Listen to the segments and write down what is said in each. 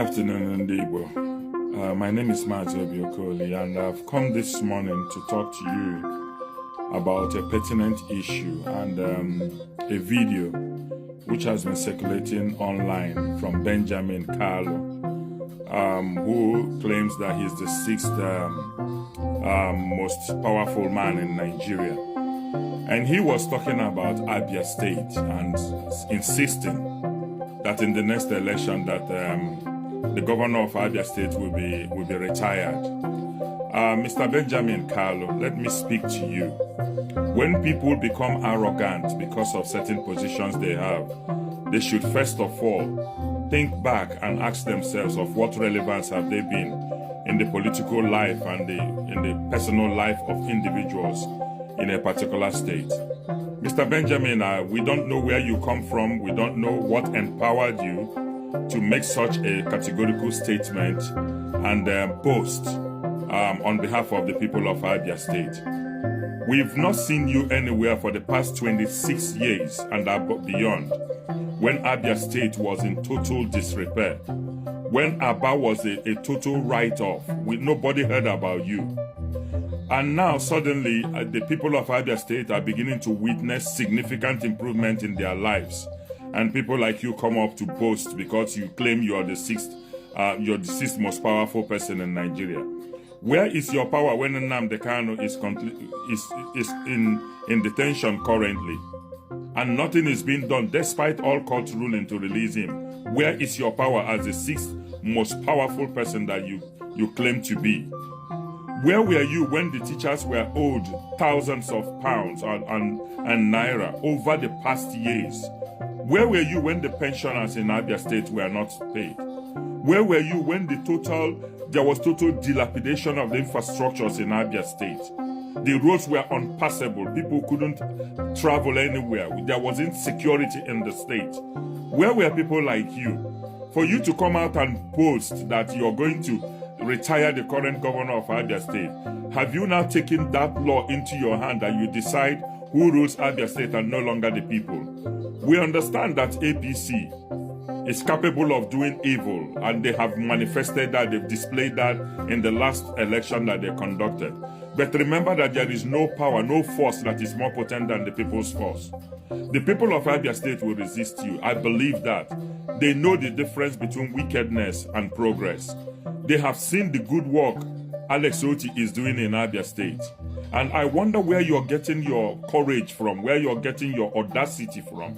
afternoon, Nnamdi. My name is Mazi, and I've come this morning to talk to you about a pertinent issue and a video which has been circulating online from Benjamin Kalu, who claims that he's the sixth most powerful man in Nigeria. And he was talking about Abia State and insisting that in the next election that the governor of Abia State will be retired. Mr. Benjamin Kalu, let me speak to you. When people become arrogant because of certain positions they have, they should first of all think back and ask themselves of what relevance have they been in the political life and in the personal life of individuals in a particular state. Mr. Benjamin, we don't know where you come from. We don't know what empowered you to make such a categorical statement and boast on behalf of the people of Abia State. We've not seen you anywhere for the past 26 years and beyond, when Abia State was in total disrepair, when Abia was a total write-off. Nobody heard about you. And now suddenly the people of Abia State are beginning to witness significant improvement in their lives. And people like you come up to boast because you claim you are the sixth most powerful person in Nigeria. Where is your power when Nnamdi Kanu is in detention currently? And nothing is being done despite all court ruling to release him. Where is your power as the sixth most powerful person that you claim to be? Where were you when the teachers were owed thousands of pounds and naira over the past years? Where were you when the pensioners in Abia State were not paid? Where were you when there was total dilapidation of the infrastructures in Abia State? The roads were unpassable. People couldn't travel anywhere. There was insecurity in the state. Where were people like you? For you to come out and boast that you're going to retire the current governor of Abia State, have you now taken that law into your hand and you decide who rules Abia State and no longer the people? We understand that APC is capable of doing evil, and they have manifested that, they've displayed that in the last election that they conducted. But remember that there is no power, no force that is more potent than the people's force. The people of Abia State will resist you. I believe that. They know the difference between wickedness and progress. They have seen the good work Alex Otti is doing in Abia State. And I wonder where you're getting your courage from, where you're getting your audacity from,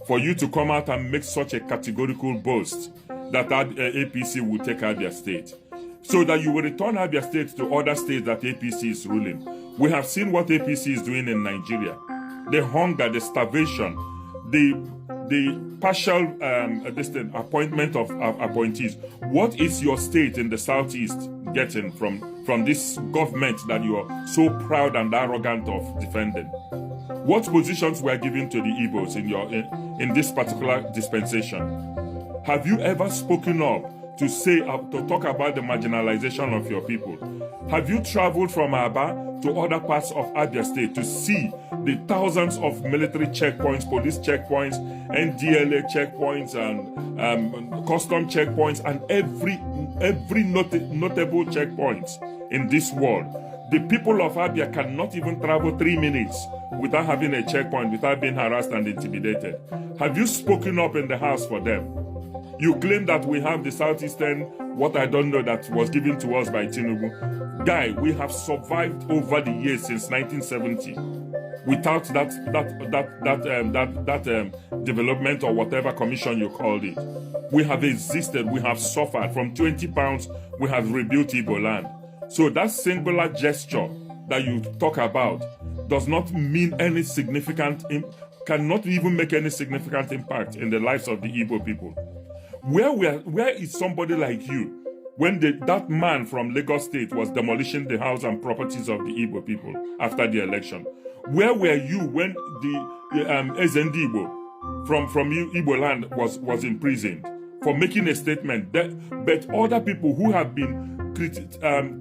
for you to come out and make such a categorical boast that APC will take Abia State, so that you will return Abia State to other states that APC is ruling. We have seen what APC is doing in Nigeria. The hunger, the starvation, the partial appointment of appointees. What is your state in the southeast getting from this government that you are so proud and arrogant of defending? What positions were given to the Igbos in this particular dispensation? Have you ever spoken up to talk about the marginalization of your people? Have you traveled from Abia to other parts of Abia State to see the thousands of military checkpoints, police checkpoints, NDLA checkpoints, and custom checkpoints, and every notable checkpoint in this world? The people of Abia cannot even travel 3 minutes without having a checkpoint, without being harassed and intimidated. Have you spoken up in the house for them? You claim that we have the Southeastern, what I don't know, that was given to us by Tinubu. Guy, we have survived over the years since 1970 without that development or whatever commission you called it. We have existed, we have suffered. From 20 pounds, we have rebuilt Igbo land. So that singular gesture that you talk about does not mean any significant, cannot even make any significant impact in the lives of the Igbo people. Where is somebody like you when that man from Lagos State was demolishing the house and properties of the Igbo people after the election? Where were you when the Igbo from Igbo land was imprisoned for making a statement? But other people who have been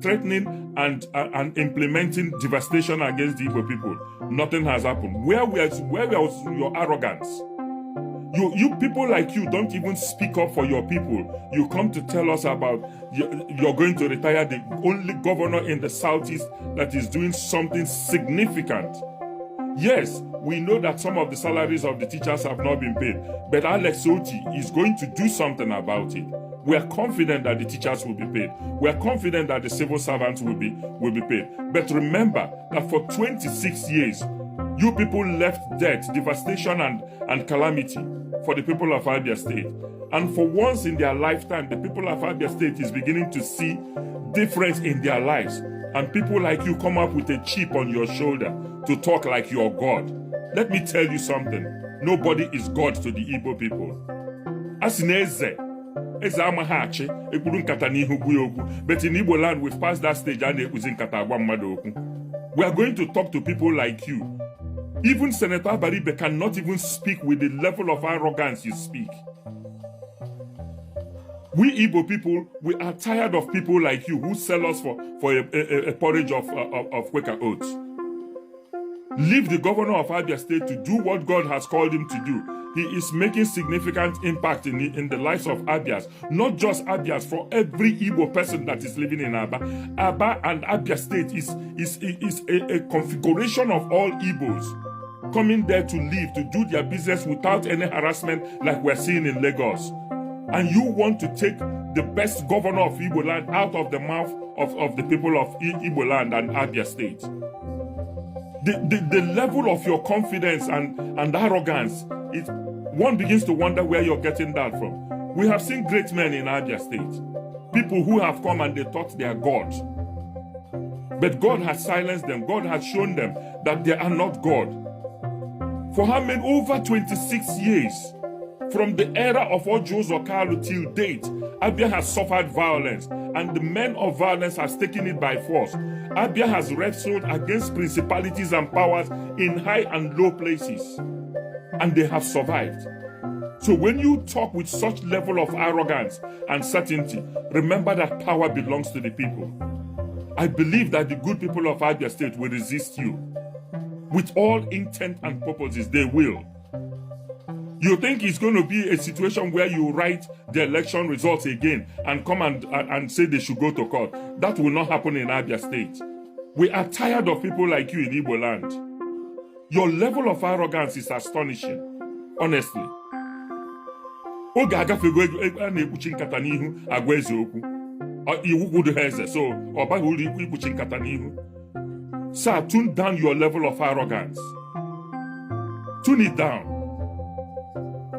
threatening and implementing devastation against the Igbo people, nothing has happened. Where was your arrogance? You people like you don't even speak up for your people. You come to tell us about you're going to retire the only governor in the Southeast that is doing something significant. Yes, we know that some of the salaries of the teachers have not been paid, but Alex Otti is going to do something about it. We are confident that the teachers will be paid. We are confident that the civil servants will be paid. But remember that for 26 years, you people left death, devastation, and calamity for the people of Abia State. And for once in their lifetime, the people of Abia State is beginning to see difference in their lives. And people like you come up with a chip on your shoulder to talk like you're God. Let me tell you something. Nobody is God to the Igbo people. Asineze. But in Igbo land, we've passed that stage and we are going to talk to people like you. Even Senator Baribe cannot even speak with the level of arrogance you speak. We Igbo people, we are tired of people like you who sell us for a porridge of Quaker oats. Leave the governor of Abia State to do what God has called him to do. He is making significant impact in the lives of Abias, not just Abias, for every Igbo person that is living in Aba. Aba and Abia State is a configuration of all Igbos coming there to live, to do their business without any harassment like we're seeing in Lagos. And you want to take the best governor of Igbo land out of the mouth of the people of Igbo land and Abia State. The level of your confidence and arrogance, one begins to wonder where you're getting that from. We have seen great men in Abia State. People who have come and they thought they are God. But God has silenced them. God has shown them that they are not God. For how many? Over 26 years. From the era of Ojozo Kalu till date, Abia has suffered violence, and the men of violence has taken it by force. Abia has wrestled against principalities and powers in high and low places, and they have survived. So when you talk with such level of arrogance and certainty, remember that power belongs to the people. I believe that the good people of Abia State will resist you. With all intent and purposes, they will. You think it's going to be a situation where you write the election results again and come and say they should go to court? That will not happen in Abia State. We are tired of people like you in Igbo land. Your level of arrogance is astonishing, honestly. Oge agafego na-ekpuchi nkata n'ihu agwa eze okwu. Iwu kwudo eze, so ọ baghị uru ikpuchi nkata n'ihu. Sir, tune down your level of arrogance. Tune it down.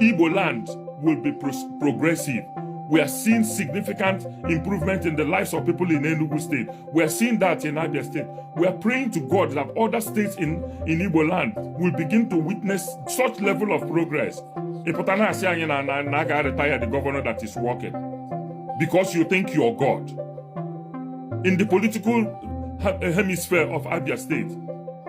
Igbo land will be progressive. We are seeing significant improvement in the lives of people in Enugu State. We are seeing that in Abia State. We are praying to God that other states in Igbo land will begin to witness such level of progress. Ipotana asi anyị na ga retire the governor that is working because you think you're God. In the political hemisphere of Abia State,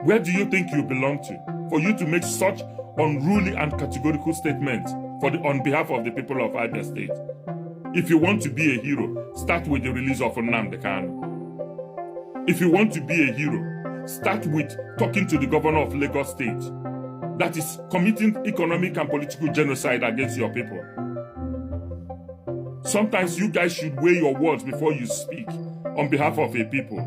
where do you think you belong to? For you to make such unruly and categorical statements on behalf of the people of Abia State. If you want to be a hero, start with the release of Nnamdi Kanu. If you want to be a hero, start with talking to the governor of Lagos State that is committing economic and political genocide against your people. Sometimes you guys should weigh your words before you speak on behalf of a people.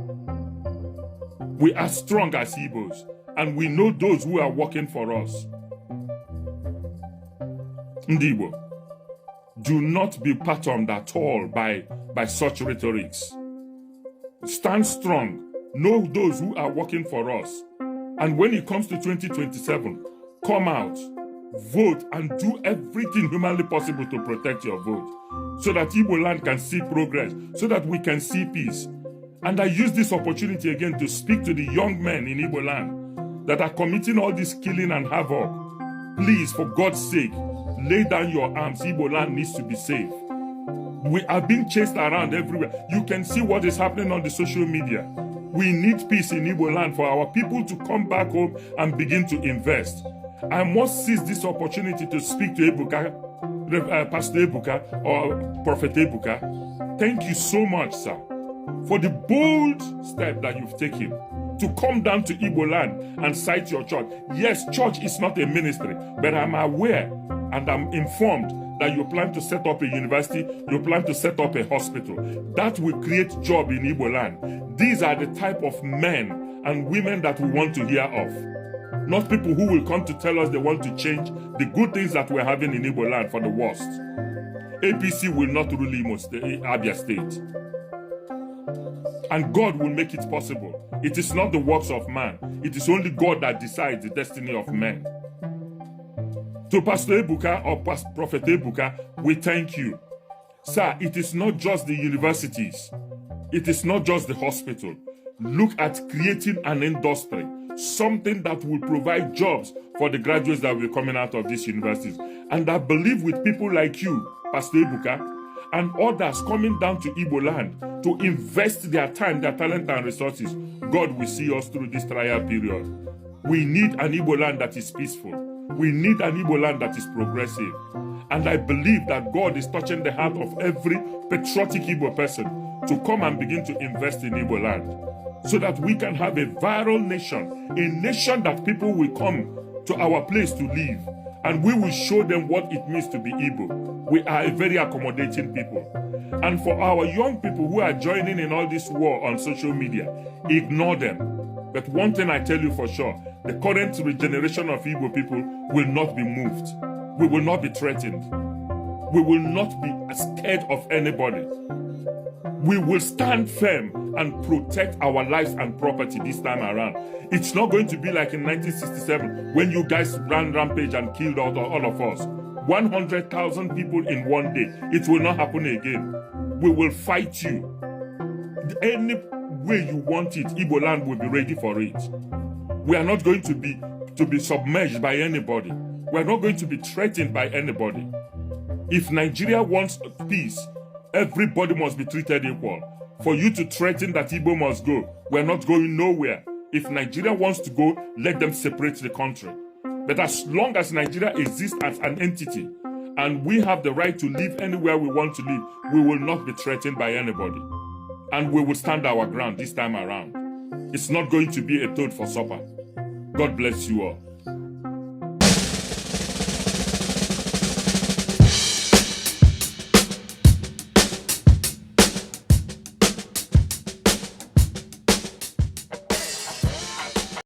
We are strong as Igbos, and we know those who are working for us. Ndibo, do not be patterned at all by such rhetorics. Stand strong. Know those who are working for us. And when it comes to 2027, come out, vote, and do everything humanly possible to protect your vote, so that Igbo land can see progress, so that we can see peace. And I use this opportunity again to speak to the young men in Igbo land that are committing all this killing and havoc. Please, for God's sake, lay down your arms. Igbo land needs to be safe. We are being chased around everywhere. You can see what is happening on the social media. We need peace in Igbo land for our people to come back home and begin to invest. I must seize this opportunity to speak to Ebuka, Pastor Ebuka or Prophet Ebuka. Thank you so much, sir, for the bold step that you've taken to come down to Igbo land and cite your church. Yes, church is not a ministry, but I'm aware and I'm informed that you plan to set up a university, you plan to set up a hospital. That will create job in Igbo land. These are the type of men and women that we want to hear of. Not people who will come to tell us they want to change the good things that we're having in Igbo land for the worst. APC will not rule Abia State. And God will make it possible. It is not the works of man. It is only God that decides the destiny of men. To Pastor Ebuka or Prophet Ebuka, we thank you. Sir, it is not just the universities. It is not just the hospital. Look at creating an industry, something that will provide jobs for the graduates that will be coming out of these universities. And I believe with people like you, Pastor Ebuka, and others coming down to Igbo land to invest their time, their talent and resources, God will see us through this trial period. We need an Igbo land that is peaceful. We need an Igbo land that is progressive. And I believe that God is touching the heart of every patriotic Igbo person to come and begin to invest in Igbo land so that we can have a viral nation, a nation that people will come to our place to live, and we will show them what it means to be Igbo. We are a very accommodating people. And for our young people who are joining in all this war on social media, ignore them. But one thing I tell you for sure, the current generation of Igbo people will not be moved. We will not be threatened. We will not be scared of anybody. We will stand firm and protect our lives and property this time around. It's not going to be like in 1967 when you guys ran rampage and killed all of us. 100,000 people in one day. It will not happen again. We will fight you. Any way you want it, Igbo land will be ready for it. We are not going to be submerged by anybody. We are not going to be threatened by anybody. If Nigeria wants peace, everybody must be treated equal. For you to threaten that Igbo must go, we're not going nowhere. If Nigeria wants to go, let them separate the country. But as long as Nigeria exists as an entity, and we have the right to live anywhere we want to live, we will not be threatened by anybody. And we will stand our ground this time around. It's not going to be a toad for supper. God bless you all.